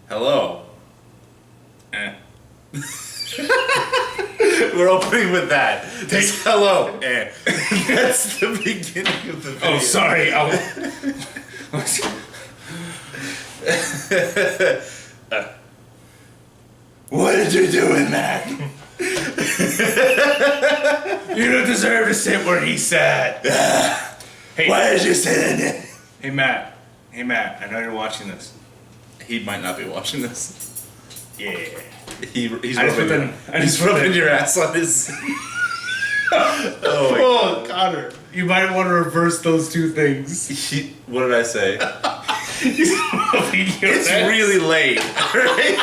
Hello. We're opening with that. Just hello. That's the beginning of the video. Oh, sorry. What did you do with Mac? You don't deserve to sit where he sat. Hey, Why did you sit in it? Hey, Matt. I know you're watching this. He might not be watching this. Yeah. He's I rubbing your ass on his. Oh, Connor. You might want to reverse those two things. What did I say? It's really late. Right?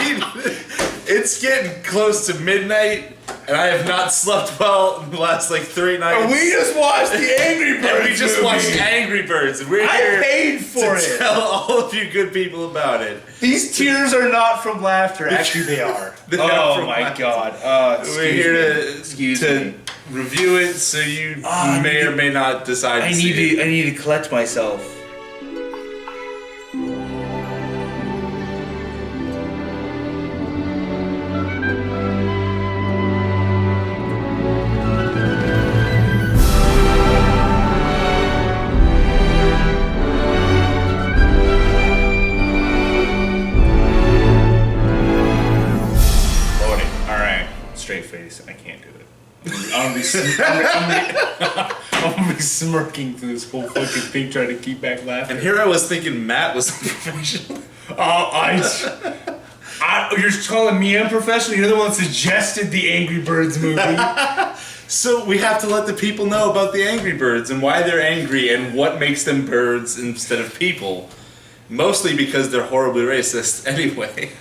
It's getting close to midnight, and I have not slept well in the last 3 nights. And we just watched the Angry Birds And we just movie. watched Angry Birds, and we're I here paid for to it. tell all of you good people about it. These tears are not from laughter. Actually, they are. They are Oh from my laughter. God. We're here Excuse to me. review it, so you may or may not decide to see it. I need to collect myself. Straight face. I can't do it. I'm gonna be smirking through this whole fucking thing, trying to keep back laughing. And here I was thinking Matt was unprofessional. You're calling me unprofessional? You're the one that suggested the Angry Birds movie. So we have to let the people know about the Angry Birds and why they're angry and what makes them birds instead of people. Mostly because they're horribly racist anyway.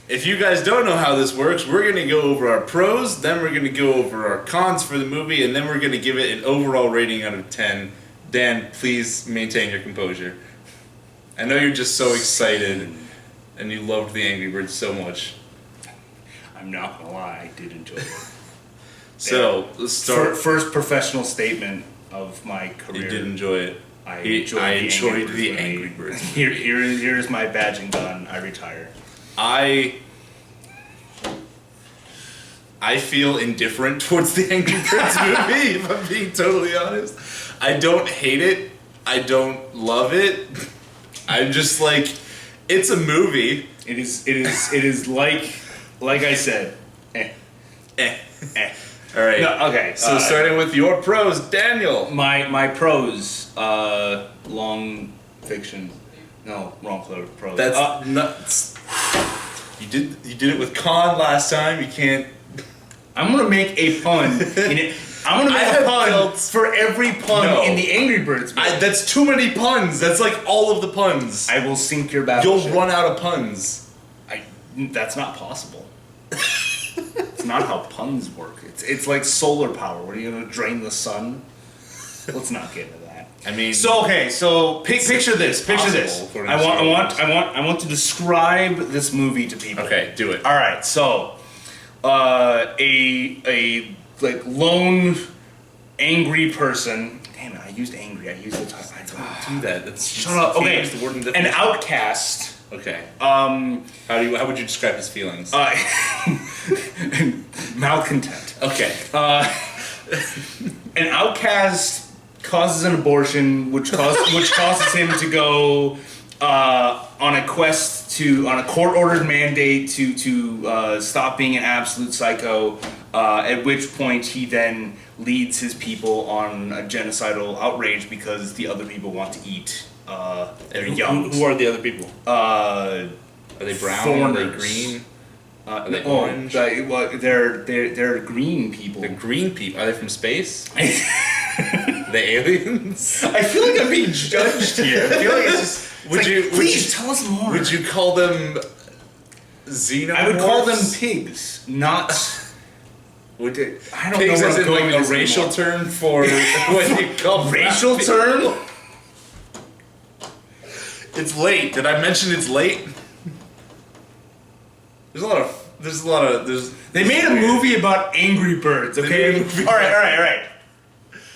If you guys don't know how this works, we're going to go over our pros, then we're going to go over our cons for the movie, and then we're going to give it an overall rating out of 10. Dan, please maintain your composure. I know you're just so excited, and you loved the Angry Birds so much. I'm not going to lie, I did enjoy it. So, let's start. First professional statement of my career. You did enjoy it. I enjoyed the Angry Birds. Here's my badge and gun. I retire. I feel indifferent towards the Angry Birds movie, if I'm being totally honest. I don't hate it. I don't love it. I'm just it's a movie. It is like I said. All right. No, okay. So starting with your pros, Daniel. My pros, long fiction. No, wrong pros. That's nuts. You did it with Con last time. You can't. I'm gonna make a pun in it. I'm gonna make a pun for every pun in the Angry Birds movie. That's too many puns. That's all of the puns. I will sink your battleship. You'll run out of puns. That's not possible. It's not how puns work. It's like solar power. What are you gonna drain the sun? Let's not get into that. I mean, so picture this. Picture this. I want to describe this movie to people. Okay, do it. All right. So, a lone angry person. Damn it! I used angry. I used the time. I don't do that. That's shut up. Okay. Use the word in an outcast. Okay. How would you describe his feelings? Malcontent. Okay. An outcast causes an abortion, which causes him to go on a court-ordered mandate to stop being an absolute psycho. At which point he then leads his people on a genocidal outrage because the other people want to eat their young. Who are the other people? Are they brown? Foreigners. Are they green? Are they orange? They're green people. The green people. Are they from space? The aliens? I feel like I'm being judged here. I feel like it's just. Please tell us more. Would you call them xenomorphs? I would call them pigs, not. I don't pigs know. As in a racial term for what you call racial term? It's late. Did I mention it's late? There's a lot of. They made a movie about Angry Birds. Okay. All right.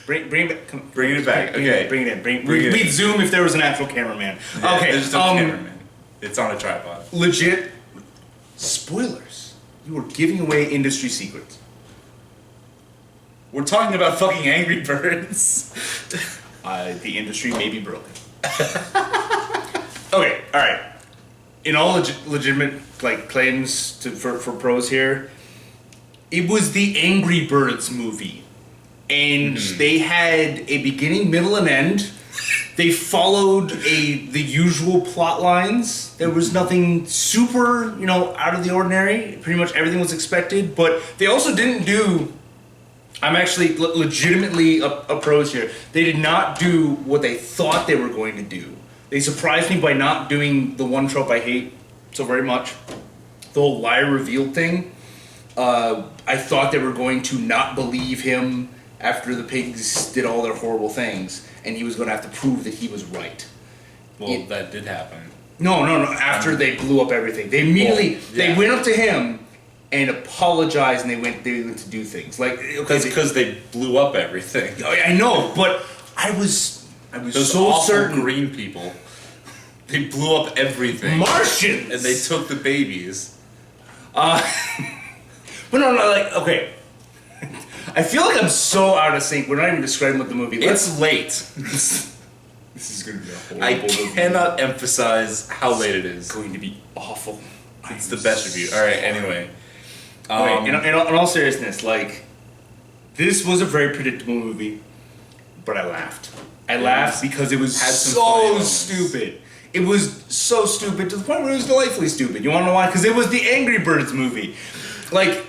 Bring it back. Okay. Bring it in. We'd zoom if there was an actual cameraman. Yeah, okay. There's no cameraman. It's on a tripod. Legit spoilers. You are giving away industry secrets. We're talking about fucking Angry Birds. The industry may be broken. Okay, all right. In all legitimate like claims for pros here, it was the Angry Birds movie, and they had a beginning, middle, and end. They followed the usual plot lines. There was nothing super, out of the ordinary. Pretty much everything was expected, but they also didn't do. I'm actually legitimately a pros here. They did not do what they thought they were going to do. They surprised me by not doing the one trope I hate so very much. The whole liar revealed thing. I thought they were going to not believe him after the pigs did all their horrible things, and he was going to have to prove that he was right. Well, that did happen. No. After they blew up everything, they immediately they went up to him and apologized, and they went to do things like because they blew up everything. I know, but I was Those so awful certain. green people. They blew up everything. Martians, And they took the babies. But no, like okay. I feel like I'm so out of sync. We're not even describing what the movie. It's late. This is going to be a horrible. I cannot emphasize how late it is. It's going to be awful. It's the best review. All right. Anyway. Okay, in all seriousness, like, this was a very predictable movie, but I laughed. I laughed because it was Had some funny so moments. stupid. It was so stupid to the point where it was delightfully stupid. You want to know why? Because it was the Angry Birds movie. Like,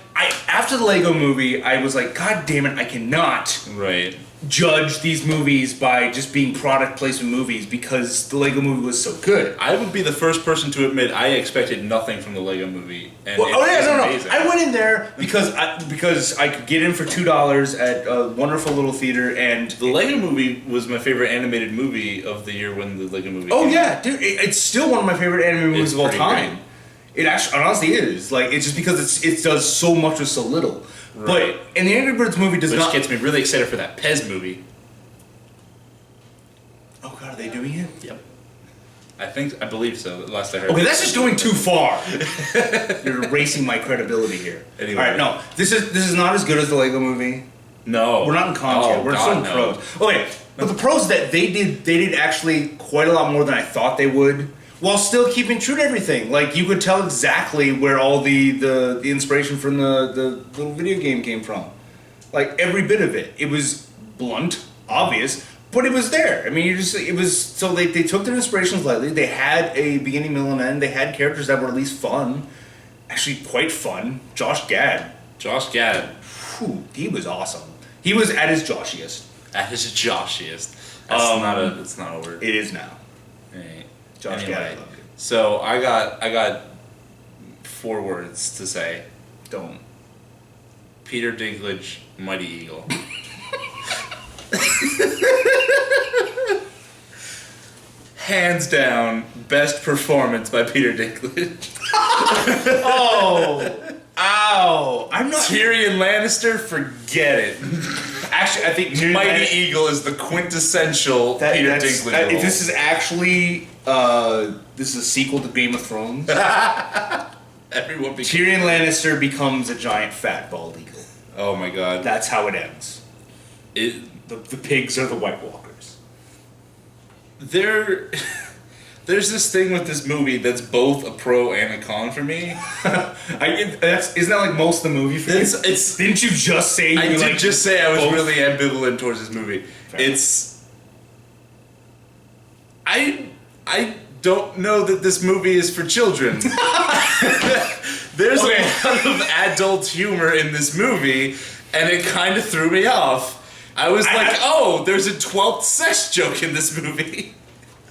after the Lego movie, I was like, God damn it, I cannot Right. judge these movies by just being product placement movies because the Lego movie was so good. I would be the first person to admit I expected nothing from the Lego movie. And Well, it was amazing. I went in there because I could get in for $2 at a wonderful little theater, and The Lego movie was my favorite animated movie of the year when the Lego movie oh came out. yeah, dude, it's still one of my favorite anime movies It's of all pretty time. great. It actually honestly is. Like, it's just because it does so much with so little. Right. But and the Angry Birds movie does Which not. gets me really excited for that Pez movie. Oh god, are they doing it? Yep. I believe so. Last I heard. Okay, that's just going too far. You're erasing my credibility here. Anyway. All right, no, this is not as good as the Lego movie. No. We're not in cons yet. We're still in no. pros. Okay, but the pros that they did actually quite a lot more than I thought they would, while still keeping true to everything. Like, you could tell exactly where all the inspiration from the little video game came from. Like, every bit of it. It was blunt, obvious, but it was there. I mean, it was, so they took their inspirations lightly. They had a beginning, middle, and end. They had characters that were at least fun. Actually, quite fun. Josh Gad. Josh Gad. Whew, he was awesome. He was at his Joshiest. At his Joshiest. That's not a word. It is now. Right. Josh Anyway, Gad, I love you. So I got 4 words to say. Don't. Peter Dinklage, Mighty Eagle. Hands down, best performance by Peter Dinklage. Oh! Ow! I'm not. Tyrion Lannister, forget it. Actually, I think Tyrion Mighty Lannister- Eagle is the quintessential Peter Dinklage role. This is actually this is a sequel to Game of Thrones. Everyone Tyrion Lannister becomes a giant fat bald eagle. Oh my god. That's how it ends. The pigs are the White Walkers. There's this thing with this movie that's both a pro and a con for me. Isn't that like most of the movie for you? It's Didn't you just say you I did like just say I was both? really ambivalent towards this movie. Fair I don't know that this movie is for children. There's a lot of adult humor in this movie, and it kind of threw me off. I was like, oh, there's a 12th sex joke in this movie.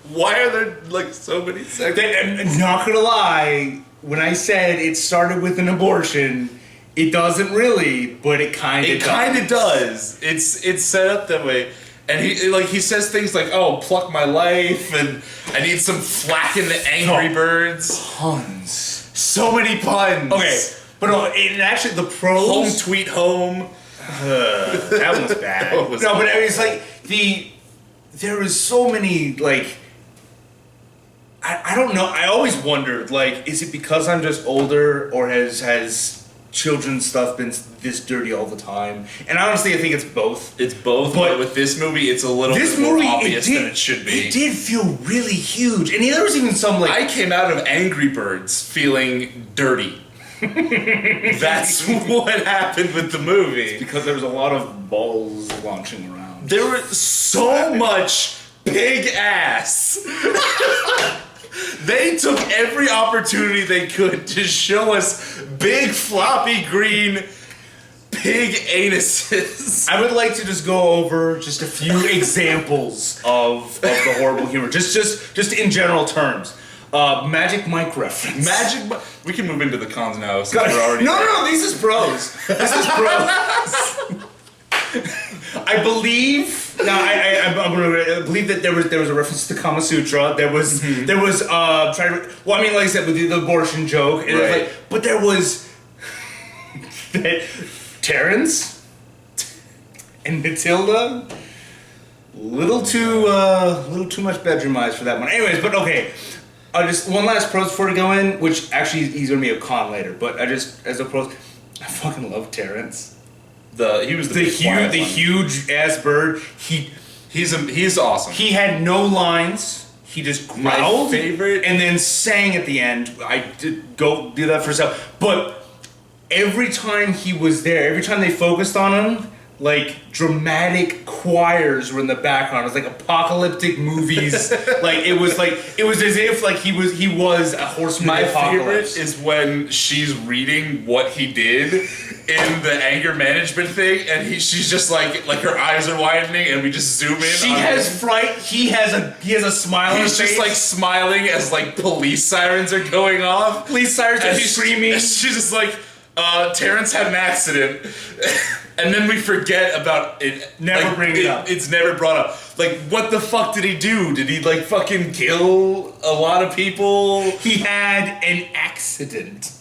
Why are there like so many sex? I'm not gonna lie, when I said it started with an abortion, it doesn't really, but it kind of It kind of does. It's set up that way. And he says things like, "Oh, pluck my life," and "I need some flack in the Angry Birds." Puns. So many puns. Okay, but no, and actually the pros. Home Sweet Home. That was bad. That was no, but I mean, it's like there was so many like I don't know. I always wondered, like, is it because I'm just older, or has children's stuff been this dirty all the time? And honestly, I think it's both. It's both, but with this movie, it's a little bit more obvious than it should be. It did feel really huge, and there was even some like I came out of Angry Birds feeling dirty. That's what happened with the movie. because there was a lot of balls launching around. There was so much big ass. They took every opportunity they could to show us big floppy green pig anuses. I would like to just go over just a few examples of the horrible humor, just in general terms. Magic Mike reference. We can move into the cons now since God, we're already. no, these is pros. This is pros. I believe. Now, I believe that there was a reference to Kama Sutra. There was like I said, with the abortion joke, and Right. but there was that Terrence and Matilda. Little too much bedroom eyes for that one. Anyways, but okay. Just one last pros before we go in, which actually he's gonna be a con later. But as a pros, I fucking love Terrence. He was the huge ass bird. He's awesome. He had no lines. He just growled. My favorite, and then sang at the end. I did go do that for self. But every time he was there, every time they focused on him, like dramatic choirs were in the background. It was like apocalyptic movies. it was as if like he was a horseman. My of apocalypse. favorite is when she's reading what he did in the anger management thing, and she's just like her eyes are widening, and we just zoom in. She has fright. He has a smile on his face. He's just like smiling as like police sirens are going off. Police sirens are screaming. She's just like, Terrence had an accident. And then we forget about it. Never bring it up. It's never brought up. Like, what the fuck did he do? Did he, like, fucking kill a lot of people? He had an accident.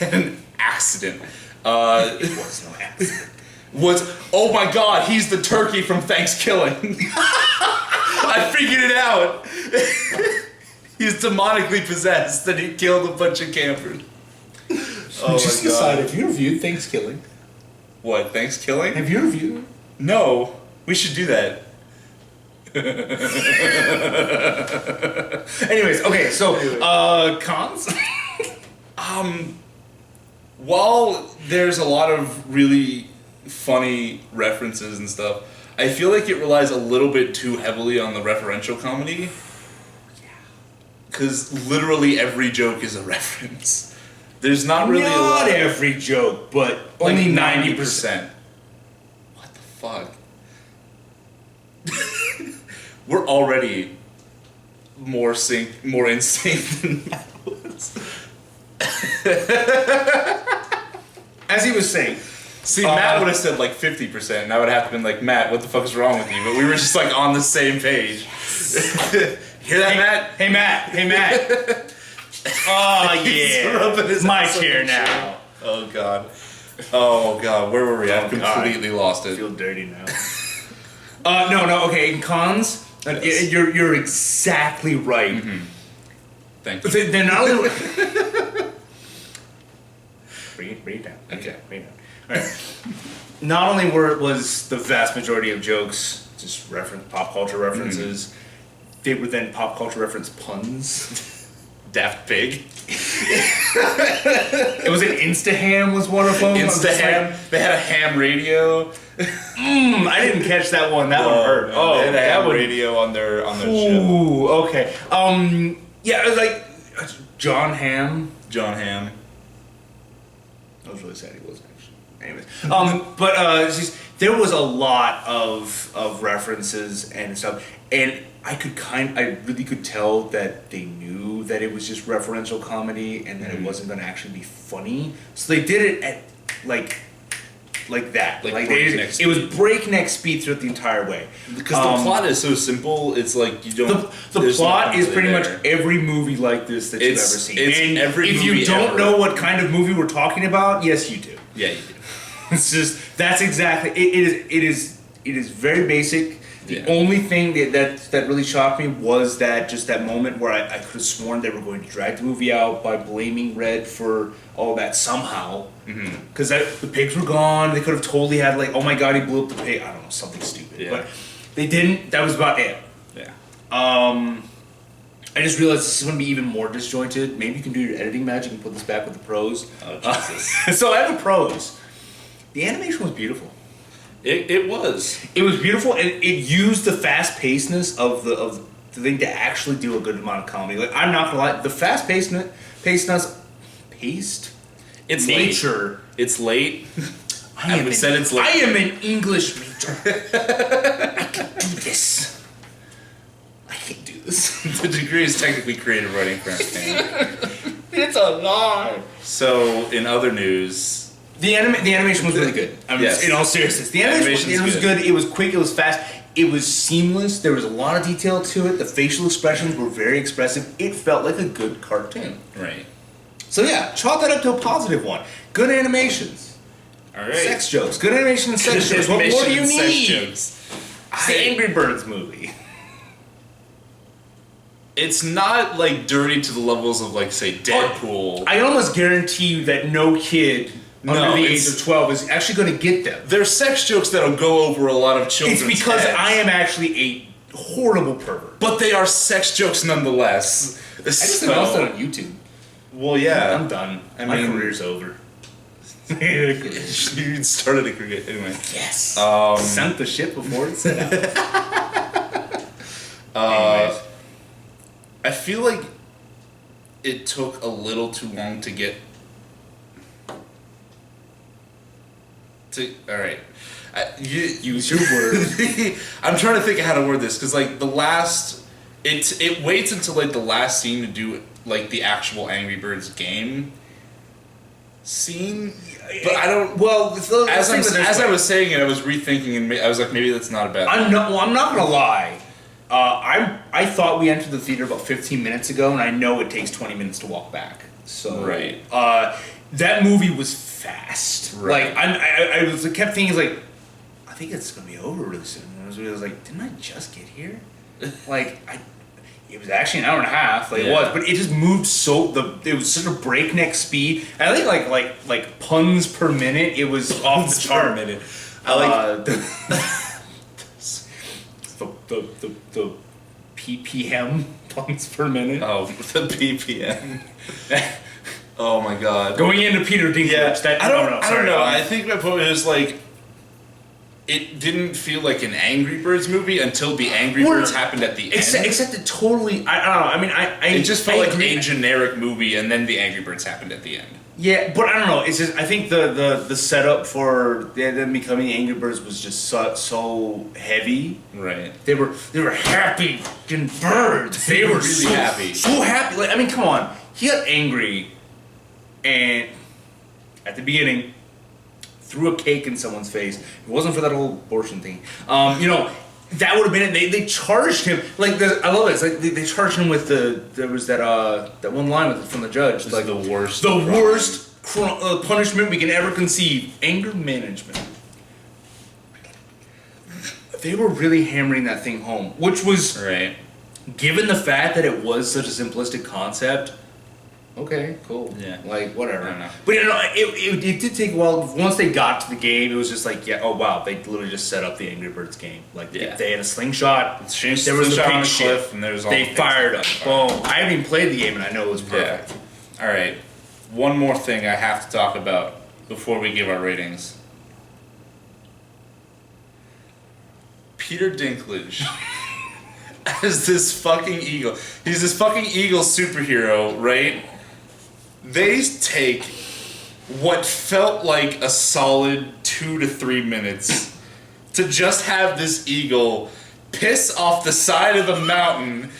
An accident. It was no accident. Oh my god, he's the turkey from Thanksgiving. I figured it out. He's demonically possessed and he killed a bunch of campers. Oh Just my god. decide if you reviewed Thanksgiving. What, Thanksgiving? Have you reviewed? No, we should do that. Anyways, okay, so cons. While there's a lot of really funny references and stuff, I feel like it relies a little bit too heavily on the referential comedy. Because literally every joke is a reference. There's not really a lot. Not every joke, but Like only 90%. What the fuck? We're already more in sync than that was. As he was saying. See, Matt would have said like 50%, and I would have to been like, Matt, what the fuck is wrong with you? But we were just like on the same page. Hear that, Matt? Hey, Matt. Hey, Matt. Oh, yeah. My chair now. Oh, God. Oh, God. Where were we? I've completely lost I it. feel dirty now. No, okay. In cons, Yes. you're exactly right. Mm-hmm. Thank you. They're not only... Bring it down. Okay. Bring it down. All right. Not only was the vast majority of jokes just pop culture references, they were then pop culture reference puns. Daft Pig. It was an Instaham was one of them. Instaham. They had a ham radio. I didn't catch that one. That one hurt. Man, they had a ham one. radio on their show. Ooh, okay. Yeah, it was like John Hamm. John Hamm. I was really sad he wasn't actually. Anyways, there was a lot of references and stuff, and I really could tell that they knew that it was just referential comedy and that it wasn't going to actually be funny. So they did it at like that. It was breakneck speed throughout the entire way. Because the plot is so simple, it's like you don't. The plot is pretty there. much every movie like this that you've ever seen. It's every if movie you don't ever. know what kind of movie we're talking about, yes, you do. Yeah, you do. It's just that's exactly it is very basic. The only thing that really shocked me was that moment where I could have sworn they were going to drag the movie out by blaming Red for all that somehow. Because the pigs were gone. They could have totally had like, oh my god, he blew up the pig. I don't know, something stupid. Yeah. But they didn't. That was about it. Yeah. I just realized this is going to be even more disjointed. Maybe you can do your editing magic and put this back with the pros. Oh, Jesus. So I have the pros. The animation was beautiful. It was. It was beautiful, and it used the fast-pacedness of the thing to actually do a good amount of comedy. Like, I'm not gonna lie, the fast-pacedness, it's nature. Late. It's late. I am an English major. I can do this. I can't do this. The degree is technically creative writing for entertainment. It's a lie. So, in other news. The animation was really good. I mean, yes. In all seriousness, the animation was good. It was quick. It was fast. It was seamless. There was a lot of detail to it. The facial expressions were very expressive. It felt like a good cartoon. Right. So yeah, chalk that up to a positive one. Good animations. All right. Sex jokes. Good animation and sex jokes. What more do you need? It's the Angry Birds movie. It's not like dirty to the levels of like say Deadpool. I almost guarantee you that no kid under the age of 12 is actually going to get them. There's sex jokes that'll go over a lot of children's It's because heads. I am actually a horrible pervert. But they are sex jokes nonetheless. I just announced it on YouTube. Well, yeah. I'm done. My career's over. You started a career anyway. Yes. Sunk the ship before it set out. I feel like it took a little too long to get to. All right, Use your words. I'm trying to think of how to word this because like the last, it waits until like the last scene to do like the actual Angry Birds game scene. But I don't. Well, as I was saying it, I was rethinking and I was like, maybe that's not a bad. I'm not gonna lie. I thought we entered the theater about 15 minutes ago, and I know it takes 20 minutes to walk back. So right. That movie was fast. Right. Like I kept thinking like, I think it's gonna be over really soon. And I was like, didn't I just get here? It was actually an hour and a half. Like it was, but it just moved it was such a breakneck speed. And I think like puns per minute, it was off the chart. Per minute. I like the ppm puns per minute. Oh, the ppm. Oh my god. Going into Peter Dinklage. Yeah, I don't know. I think my point is like, it didn't feel like an Angry Birds movie until the Angry Birds happened at the end. Except it totally. I don't know. I mean, it just felt like a generic movie, and then the Angry Birds happened at the end. Yeah, but I don't know. It's just I think the setup for them becoming Angry Birds was just so heavy. Right. They were happy fucking birds. They were really happy. So happy. Like I mean, come on. He got angry, and at the beginning, threw a cake in someone's face. If it wasn't for that whole abortion thing, that would have been it. They charged him like I love it. It's like they charged him with there was that one line from the judge. It's like the worst punishment we can ever conceive: anger management. They were really hammering that thing home, which was right. Given the fact that it was such a simplistic concept. Okay, cool. Yeah. Like, whatever. I don't know. But it did take a while. Once they got to the game, it was just like, yeah, oh wow, they literally just set up the Angry Birds game. Like, they had a slingshot. There was a big ship, and they fired up. Boom. I haven't even played the game, and I know it was perfect. Yeah. All right. One more thing I have to talk about before we give our ratings. Peter Dinklage as this fucking eagle. He's this fucking eagle superhero, right? They take what felt like a solid 2 to 3 minutes to just have this eagle piss off the side of a mountain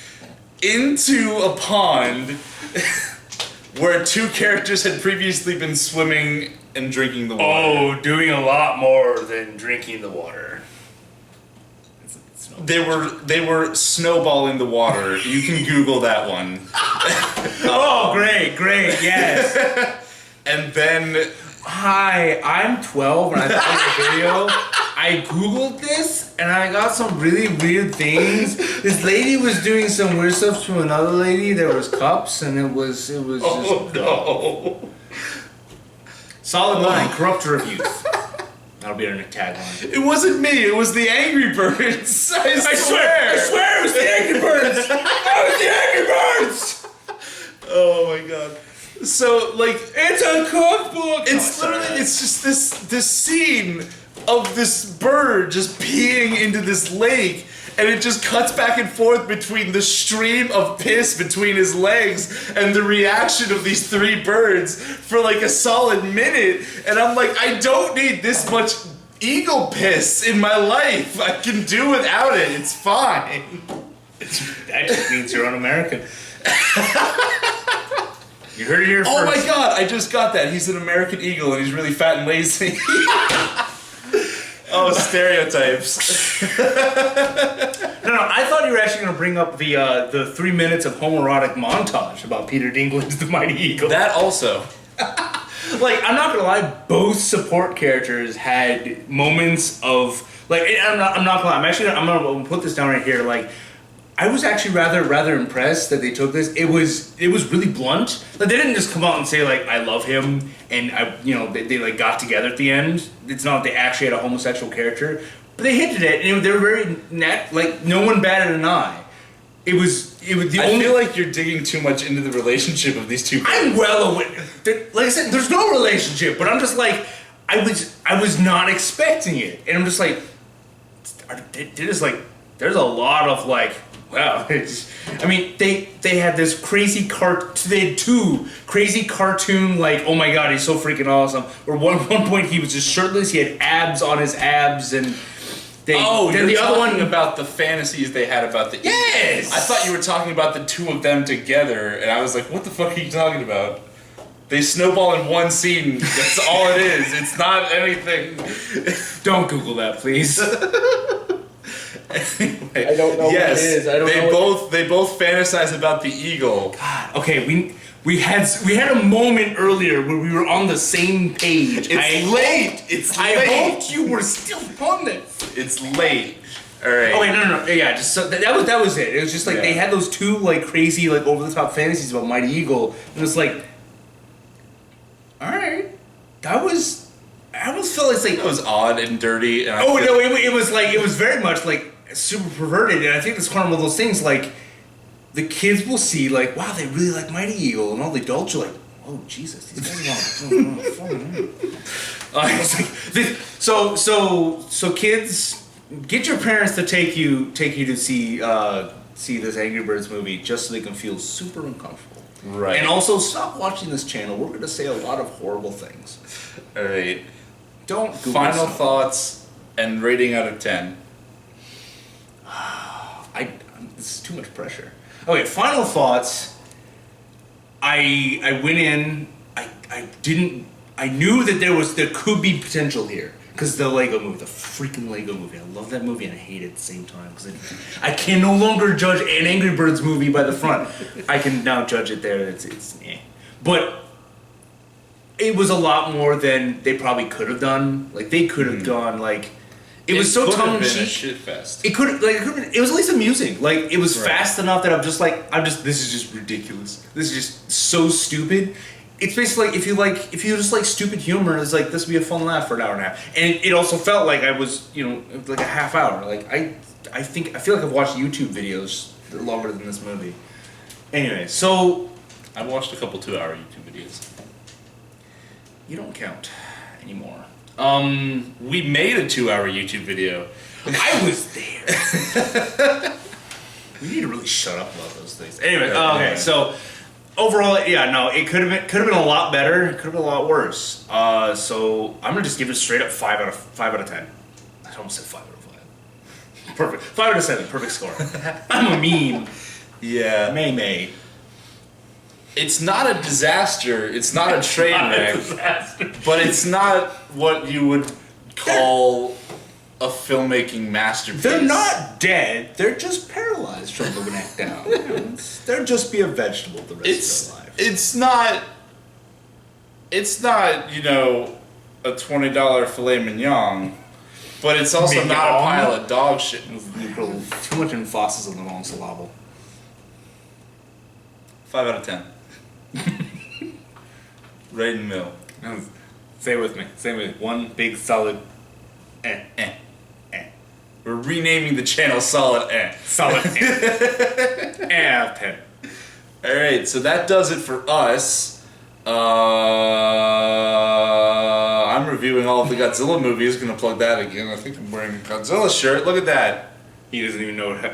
into a pond where two characters had previously been swimming and drinking the water. Oh, doing a lot more than drinking the water. They were snowballing the water. You can Google that one. Oh, great, yes. And then... Hi, I'm 12 and I saw the video. I googled this and I got some really weird things. This lady was doing some weird stuff to another lady. There was cups and it was Oh just no! solid line, corrupter of youth. That'll be our tagline. It wasn't me. It was the Angry Birds. I swear. I swear it was the Angry Birds. That was the Angry Birds. Oh my god. So like It's a cookbook. it's literally it's just this scene of this bird just peeing into this lake, and it just cuts back and forth between the stream of piss between his legs and the reaction of these three birds for like a solid minute. And I'm like, I don't need this much eagle piss in my life. I can do without it. It's fine. That just means you're un-American. You heard it here first. Oh my god, I just got that. He's an American eagle and he's really fat and lazy. Oh, stereotypes. No, I thought you were actually going to bring up the 3 minutes of homoerotic montage about Peter Dinklage, the Mighty Eagle. That also. Like, I'm not gonna lie, both support characters had moments of like. I'm not gonna lie. I'm gonna put this down right here. Like, I was actually rather impressed that they took this. It was really blunt. Like, they didn't just come out and say like I love him and they like got together at the end. It's not that they actually had a homosexual character, but they hinted at it and they were very like no one batted an eye. It was the only. I feel like you're digging too much into the relationship of these two. I'm well aware. Like I said, there's no relationship, but I'm just like, I was not expecting it, and I'm just like, there's a lot of like, wow. I mean, they had this crazy they had two crazy cartoon like, oh my god, he's so freaking awesome. Or one point he was just shirtless, he had abs on his abs, and. Then the other one about the fantasies they had about the Yes! I thought you were talking about the two of them together, and I was like, what the fuck are you talking about? They snowball in one scene. That's all it is. It's not anything. Don't Google that, please. Anyway, I don't know yes, what it is. I don't know. They both fantasize about the eagle. God, okay, we had a moment earlier where we were on the same page. It's late. I hoped you were still on this. It's late. All right. Oh wait, no. Yeah, just so that was it. It was just like they had those two like crazy like over the top fantasies about Mighty Eagle, and it's like, all right, I almost felt like It was odd and dirty. And it was very much like super perverted, and I think that's kind of one of those things like. The kids will see, like, wow, they really like Mighty Eagle, and all the adults are like, oh, Jesus, these guys are it's like, so kids, get your parents to take you to see this Angry Birds movie just so they can feel super uncomfortable. Right. And also, stop watching this channel. We're going to say a lot of horrible things. All right. Don't Google Final something. thoughts and rating out of 10. This is too much pressure. Okay, final thoughts. I went in. I knew that there could be potential here because the Lego movie, the freaking Lego movie. I love that movie and I hate it at the same time because I can no longer judge an Angry Birds movie by the front. I can now judge it there. It's but it was a lot more than they probably could have done. Like they could have gone like. It was so tongue in cheek. Shit fest. It could it was at least amusing. Like it was fast enough that this is just ridiculous. This is just so stupid. It's basically like if you just like stupid humor, it's like this would be a fun laugh for an hour and a half. And it also felt like I was, like a half hour. Like I feel like I've watched YouTube videos that are longer than this movie. Anyway, so I watched a couple 2-hour YouTube videos. You don't count anymore. We made a 2-hour YouTube video. I was there. We need to really shut up about those things. Anyway, okay, so overall, yeah, no, it could have been a lot better. It could have been a lot worse. So I'm gonna just give it straight up 5 out of 10. I almost said 5 out of 5. Perfect. 5 out of 7. Perfect score. I'm a meme. Yeah. May. It's not a disaster. It's not a train wreck. But it's not what you would call a filmmaking masterpiece. They're not dead. They're just paralyzed from the neck down. They'll just be a vegetable the rest of their life. It's not, a $20 filet mignon. But it's also not a pile of dog shit. You put too much emphasis on the long syllable. 5 out of 10. Right in the middle. Say it with me. Say it with me. One big solid eh. We're renaming the channel Solid Eh. Solid eh. Eh out of 10. Alright, so that does it for us. I'm reviewing all of the Godzilla movies. Gonna plug that again. I think I'm wearing a Godzilla shirt. Look at that. He doesn't even know how,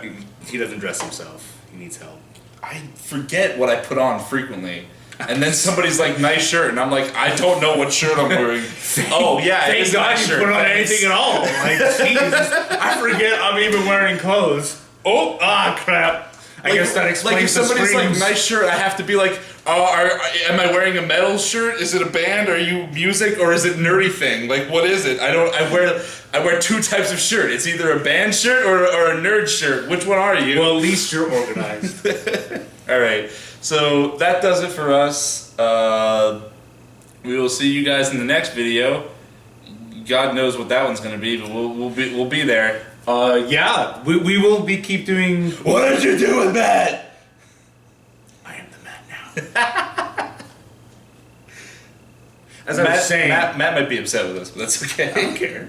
he doesn't dress himself. He needs help. I forget what I put on frequently. And then somebody's like, nice shirt. And I'm like, I don't know what shirt I'm wearing. Oh, yeah, Thank it's a God nice you shirt. put on anything at all. Like, Jesus. I forget I'm even wearing clothes. Oh, crap. I guess that explains like if somebody's the like, screams. nice shirt, I have to be like, am I wearing a metal shirt? Is it a band? Are you music? Or is it nerdy thing? Like, what is it? I wear two types of shirt. It's either a band shirt or a nerd shirt. Which one are you? Well, at least you're organized. All right. So that does it for us. We will see you guys in the next video. God knows what that one's going to be, but we'll be there. Yeah, we will keep doing. What did you do with Matt? I am the man now. As I Matt, was saying, Matt might be upset with us, but that's okay. I don't care.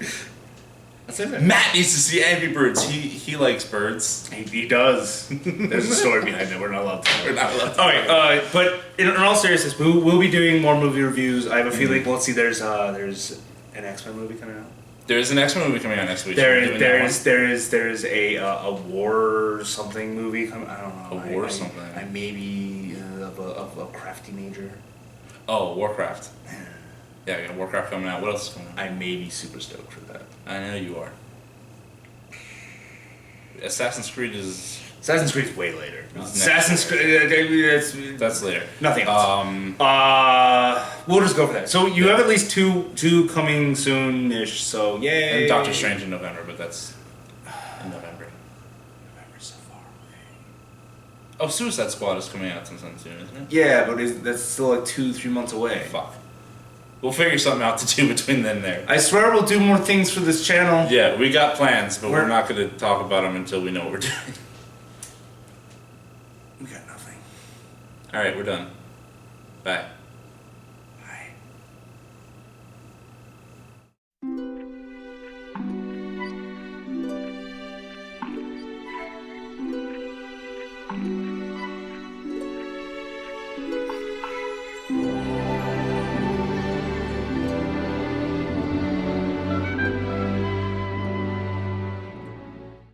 That's it. Matt needs to see Angry Birds. He likes birds. He does. There's a story behind it. We're not allowed to. We're not allowed to. All right, but in all seriousness, we'll be doing more movie reviews. I have a feeling. Well, let's see. There's an X-Men movie coming out. There's an X-Men movie coming out next week. There is a war something movie coming. I don't know. A war something. I maybe of a crafty major. Oh, Warcraft. Yeah, I got Warcraft coming out. What else is coming out? I may be super stoked for that. I know you are. Assassin's Creed is way later. Assassin's Creed. that's later. Nothing else. We'll just go for that. So you have at least two coming soon-ish. So yay. And Doctor Strange in November, but that's in November. November's so far away. Oh, Suicide Squad is coming out sometime soon, isn't it? Yeah, but that's still like 2-3 months away. Fuck. We'll figure something out to do between then and there. I swear we'll do more things for this channel. Yeah, we got plans, but we're not going to talk about them until we know what we're doing. We got nothing. Alright, we're done. Bye.